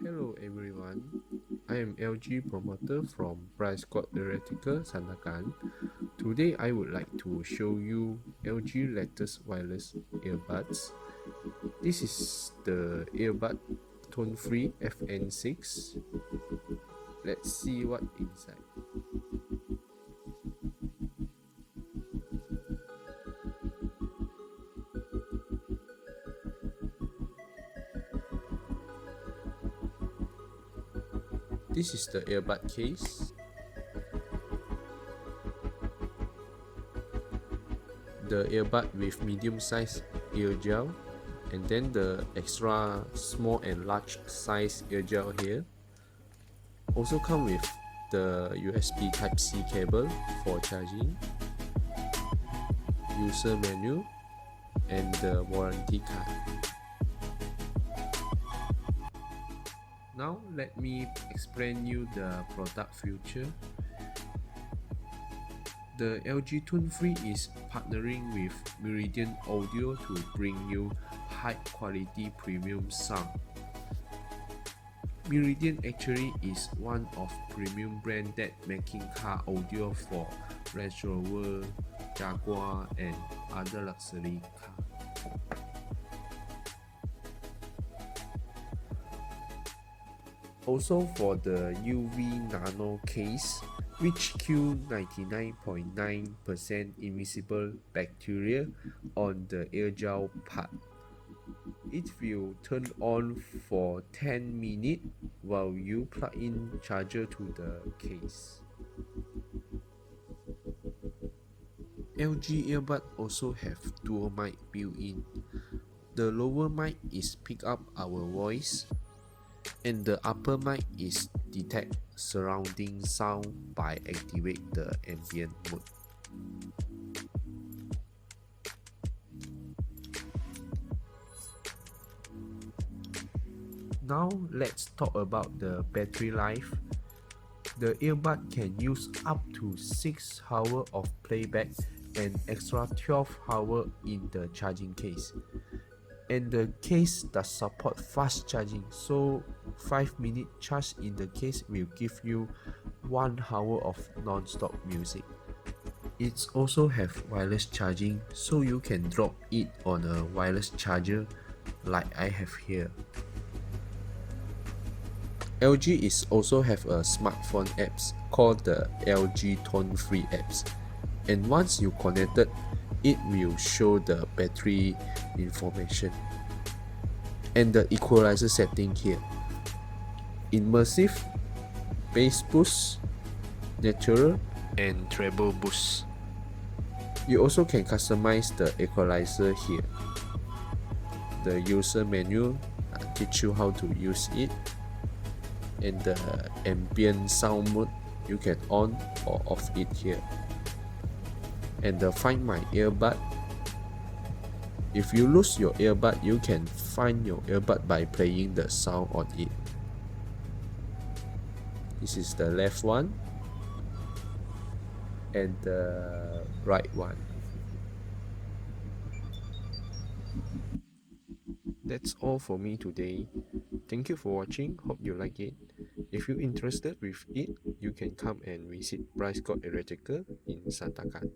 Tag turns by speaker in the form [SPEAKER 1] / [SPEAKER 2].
[SPEAKER 1] Hello everyone, I am LG promoter from Prima Square Sandakan. Today I would like to show you LG latest wireless earbuds. This is the earbud tone-free FN6. Let's see what inside. This is the earbud case. The earbud with medium size ear gel, and then the extra small and large size ear gel here. Also come with the USB Type-C cable for charging, user manual, and the warranty card. Now let me explain you the product feature. The LG Tone Free is partnering with Meridian Audio to bring you high quality premium sound. Meridian actually is one of premium brand that making car audio for Range Rover, Jaguar, and other luxury car. Also for the UV nano case, which kill 99.9% invisible bacteria on the ear gel part. It will turn on for 10 minutes while you plug in charger to the case. LG earbud also have dual mic built-in. The lower mic is pick up our voice, and the upper mic is detect surrounding sound by activate the ambient mode. Now let's talk about the battery life. The earbud can use up to 6 hours of playback and extra 12 hours in the charging case. And the case does support fast charging, so 5-minute charge in the case will give you 1 hour of non-stop music. It also have wireless charging, so you can drop it on a wireless charger like I have here. LG is also have a smartphone apps called the LG Tone Free apps, and once you connected, it will show the battery information and the equalizer setting here: immersive, bass boost, natural, and treble boost. You also can customize the equalizer here. The user manual teach you how to use it, and the ambient sound mode you can on or off it here. And the find my earbud. If you lose your earbud, you can find your earbud by playing the sound on it. This is the left one and the right one. That's all for me today. Thank you for watching. Hope you like it. If you're interested with it, you can come and visit Prima Square in Sandakan.